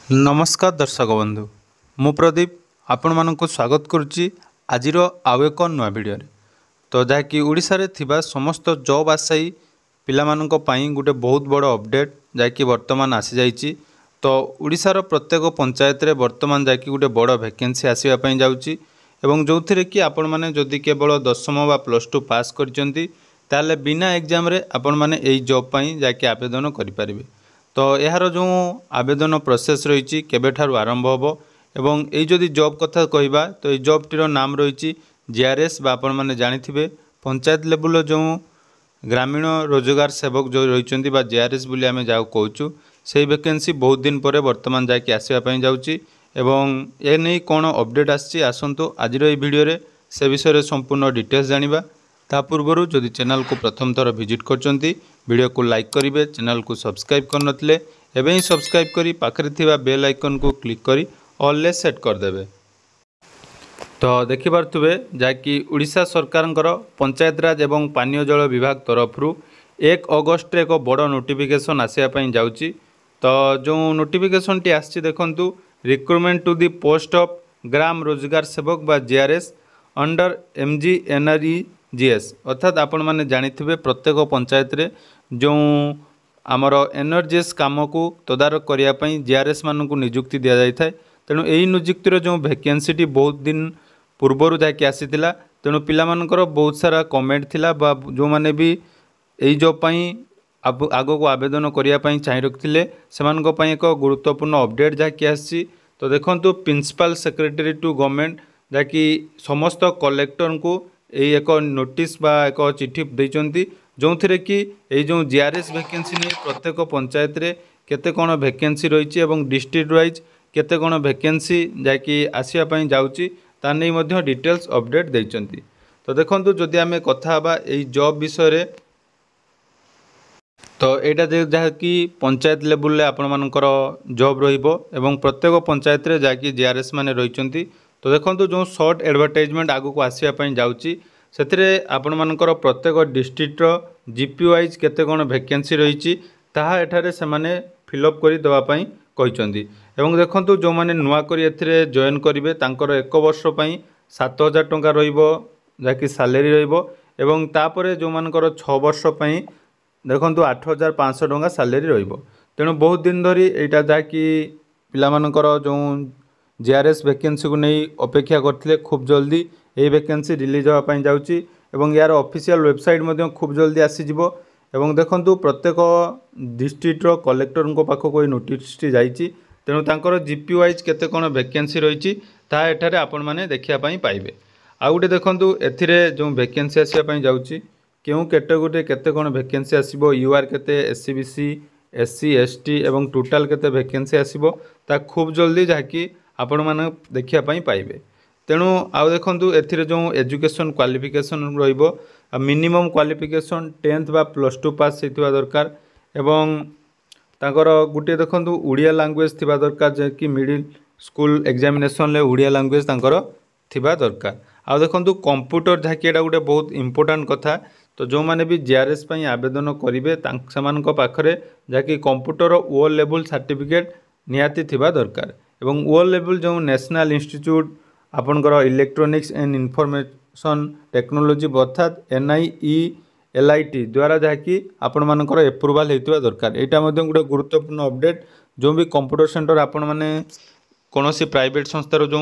नमस्कार दर्शक बंधु मु प्रदीप आपण मानक स्वागत करुच्ची आज आउ एक नुआ भिडियो तो जहाँकि ओडिशा रे थिबा समस्त जॉब आशायी पिला मानक पई गोटे बहुत बड़ अपडेट जहाँकि वर्तमान आसी जाइए। तो ओडिशार प्रत्येक पंचायत रे वर्तमान जहाँकि गोटे बड़ वैकेंसी आसवाई जाऊँगी एवं जो थी कि आपण मैंने जदि केवल 10वीं बा +2 पास करचंती ताले बिना एग्जाम रे आपण मैंने यही जॉब पई जाके आवेदन करें। तो यार जो आवेदन प्रोसेस रही केबेठारु आरंभ होबो एवं यही जदि जॉब कथा कहबा तो ये जॉब टीर नाम रही जीआरएस बा आपण माने जानिथिबे पंचायत लेवल जो ग्रामीण रोजगार सेवक जो रही जीआरएस बोली आमे जाऊ कहूँ से वैकेंसी बहुत दिन पर वर्तमान जाके आसवाई जाऊँगी एवं ए नहीं कौन अपडेट आसतु आज भिडियो रे से विषय संपूर्ण डिटेल्स जानिबा। ता पूर्व जदि चैनल को प्रथम थर विजिट करचंती वीडियो को लाइक करेंगे, चैनल को सब्सक्राइब करनथिले एबे ही सब्सक्राइब करी पाखरे थिबा बेल आइकन को क्लिक करी ऑल ले सेट करदेवे। तो देखि पारथुबे जाकि ओडिशा सरकारंकर पंचायत राज एवं पानीय जल विभाग तरफ 1 अगस्ट रे एक बड़ नोटिफिकेशन आसिया पई जाउची। तो जो नोटिफिकेशन टी आछि देखंतु recruitment to the post of ग्राम रोजगार सेवक बा जीआरएस अंडर MGNREGS अर्थात आपण माने जानिथिबे प्रत्येक पंचायत रे जो आमर एनआरजीएस काम को तदारक करिया पई जीआरएस मानकु नियुक्ति दिया जाय थाए। तेणु एही नियुक्तिर जो वैकेंसी बहुत दिन पूर्वर जाके आसीतिला तेणु पिला मानकर बहुत सारा कमेंट थिला बा जो माने भी एही जॉब पई आगो को आवेदन करिया पई चाहि रखथिले सेमानक पई एक गुरुत्वपूर्ण अपडेट जाके आसी। तो देखंतु प्रिंसिपल सेक्रेटरी टू गवर्नमेंट जाकि समस्त कलेक्टर को यही एक नोटिस बा एक चिठी देइचंती जो थिरे कि यही जो जीआरएस वैकेंसी नहीं प्रत्येक पंचायत रे केते कोन वैकेंसी रही एवं डिस्ट्रिक्ट वाइज केते कोन वैकेंसी जाकि आसिया पई जाउची ता नै मध्य डिटेल्स अपडेट देइचंती। तो देखंतु जदि आमे कथा हबा एही जॉब विषय रे तो एटा जहाँ कि पंचायत लेवल रे आपण मानकर जॉब रहिबो एवं प्रत्येक पंचायत रे जाकि जीआरएस माने रहिचंती। तो देखो जो शॉर्ट एडवर्टाइजमेंट आगु को आसवाई जाऊँगी से आपण मानकर प्रत्येक डिस्ट्रिक्टर जीपी वाइज केते कोन वैकेंसी रही ताहा एठारे से माने फिलअप कर देवाई कहते। एवं देखो जो मैंने नुआ कर जॉइन करेंगे तांकर 1 वर्ष पई 7,000 टंका रहिबो जाकि सैलरी रहिबो एवं तापर जो मानकर 6 वर्ष पई देखो 8,500 टंका सैलरी रहिबो। तेणु बहुत दिन धरी एटा जाकि पिला मानकर जो जीआरएस वैकेंसी को नहीं अपेक्षा करते खूब जल्दी ये वैकेंसी रिलीज होगापाई जाऊँगी एवं यार ऑफिशियल वेबसाइट मध्य खूब जल्दी आसीजिवो। एवं देखंतु प्रत्येक डिस्ट्रिक्टर कलेक्टर को पाखक कोई नोटिस जाइए तेणु तांकर जीपी वाइज केते कोन वैकेंसी रही ताहा एठारे आपण माने देखिया पाई पाइबे। आ गुटे देखंतु एथिरे जो वैकेंसी आसिया पाई जाउची केउ कैटेगरी केते कोन वैकेंसी आसीबो यूआर केते एससीबीसी एससी एसटी एवं टोटाल केते वैकेंसी आसीबो ता खूब जल्दी जाकि आपण माने देखिया पाई पाइबे। तेणु आउ देखंतु एथिरे जो एजुकेशन क्वालिफिकेशन रहिबो मिनिमम क्वालिफिकेशन 10th बा +2 पास हेतिबा दरकार एवं ताकर गुटे देखंतु उड़िया लैंग्वेज थिबा दरकार जे कि मिडिल स्कूल एग्जामिनेशन ले उड़िया लैंग्वेज ताकर थिबा दरकार। आउ देखंतु कंप्यूटर जाकि एटा गुटे बहुत इंपोर्टेंट कथा। तो जो माने भी जीआरएस पई आवेदन करिवे सेमानक पाखरे जाकि कंप्यूटर ओ लेवल सर्टिफिकेट नियाती थिबा दरकार एवं ओ लेवल जो नेशनल इंस्टीट्यूट आपणकर इलेक्ट्रोनिक्स एंड इनफॉरमेशन टेक्नोलोजी अर्थात NIELIT द्वारा जहाँकि आपण मानकर एप्रूवाल होता दरकार। यहाँ गोटे गुरुत्वपूर्ण अपडेट जो भी कंप्यूटर सेंटर आपण मैंने कौन प्राइवेट संस्थार जो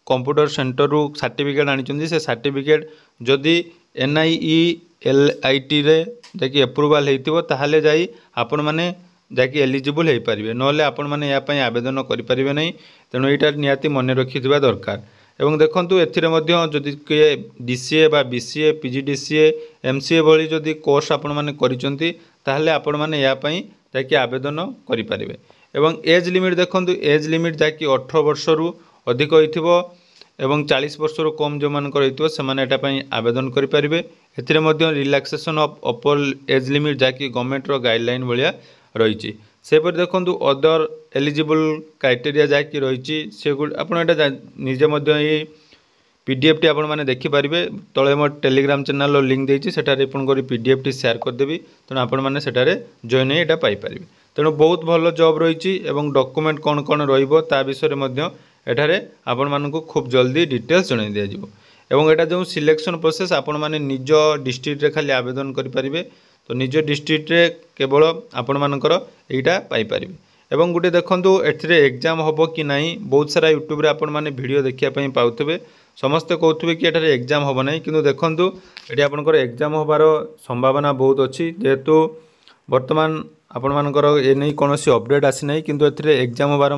कंप्यूटर सेंटर रू सर्टिफिकेट आनी से सर्टिफिकेट जदि NIELIT रे जाकि एप्रूवाल होता जाई आपण मैंने जाकि एलिजिबल हो पारे ना आपण मैंने यहाँ आवेदन करें नहीं। तेणु यहाँ निहाती मन रखिथिबा दरकार। एवं देखंतु एथिरे मध्य जदि किए DCA बा BCA PGDCA MCA भली जदि कोर्स आपण माने करिसंती ताहले आपण माने या पई जाकि आवेदन करि पारिबे। एवं एज लिमिट देखंतु एज लिमिट जाकि 18 वर्ष रु अधिक होइथिबो एवं 40 वर्ष रु कम जो मानकर होइथिबो से माने एटा पई आवेदन करि पारिबे। एथिरे मध्य relaxation of upper age limit जाकि गवर्नमेंट रो गाइडलाइन भलिया रही सेपर देखंतु अदर एलिजिबल क्राइटेरिया जाकि रही से आपड़ा निजे पीडीएफ टी आपण मैंने देखिपारे तले मोर टेलीग्राम चैनल लिंक देती सेठारे PDF टी शेयर करदेवी तेणु आपण मैंने सेठारे जॉइन यहाँ पाइपर। तेणु बहुत भल जॉब रही एवं डॉक्यूमेंट कौन कौन रा विषय एठारे आपण मानक खूब जल्दी डिटेल्स जन दिज्व एवं एटा जो सिलेक्शन प्रोसेस आपण माने निज डिस्ट्रिक्ट रे खाली आवेदन करें तो निज डिस्ट्रिक्ट रे केवल आपण मानकर एटा पाइपर एवं गोटे देखूँ एथिरे एग्जाम हम कि नहीं बहुत सारा यूट्यूब रे आपण माने वीडियो देखापी पाउथे समस्ते कहते कि एठारे एग्जाम हम ना कि देखूँ ये आपंकर एग्जाम होबार संभावना बहुत अच्छी जेहेतु वर्तमान आपण मानकर ए नहीं कौन अपडेट आसी ना कि एग्जाम होबार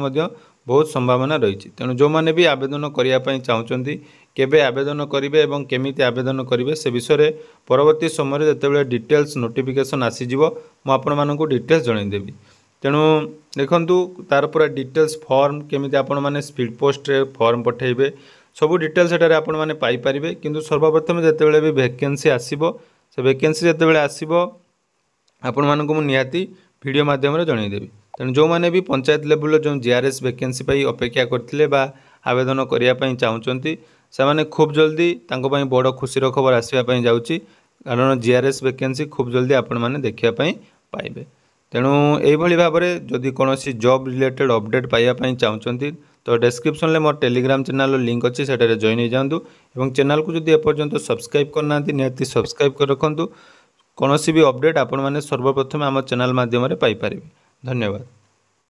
बहुत संभावना रही तेणु जो मैंने भी आवेदन करने चाहते केबे आवेदन करेंगे और केमिति आवेदन करेंगे से विषय परवर्ती समय जो डिटेल्स नोटिफिकेशन आसीज मुझे डिटेल्स जनईदेवी तेणु देखूँ तार पूरा डिटेल्स फॉर्म केमिति आपण माने स्पीड पोस्ट रे फॉर्म पठेबे सब डिटेल्स एटारे आपण माने पाई परिबे किंतु सर्वप्रथम जेतेबेले भी वैकेंसी आसीबो से वैकेंसी जेतेबेले आसीबो आपण मानकु मु निहाती वीडियो माध्यम रे जणैदेबी तेणु जो माने भी पंचायत लेवल जो जीआरएस वैकेंसी पाई अपेक्षा करथिले बा आवेदन करिया पई चाहुचंती से माने खूब जल्दी तांको पई बड़ खुशी रो खबर आसीबा पई जाउची कारण जीआरएस वैकेंसी खूब जल्दी आपण माने देखिया पई पाइबे तेणु यही भाव में जदि कौन जॉब रिलेटेड अपडेट पाइबापी चाहते तो डिस्क्रिप्शन में मोर टेलीग्राम चैनल लिंक अच्छी से जॉइन हो जातु और चैनल को जदि एपर्यंत सब्सक्राइब करना निहाती सब्सक्राइब कर रखु कौन भी अपडेट आपण मैंने सर्वप्रथम आम चैनल माध्यम पाइपर। धन्यवाद।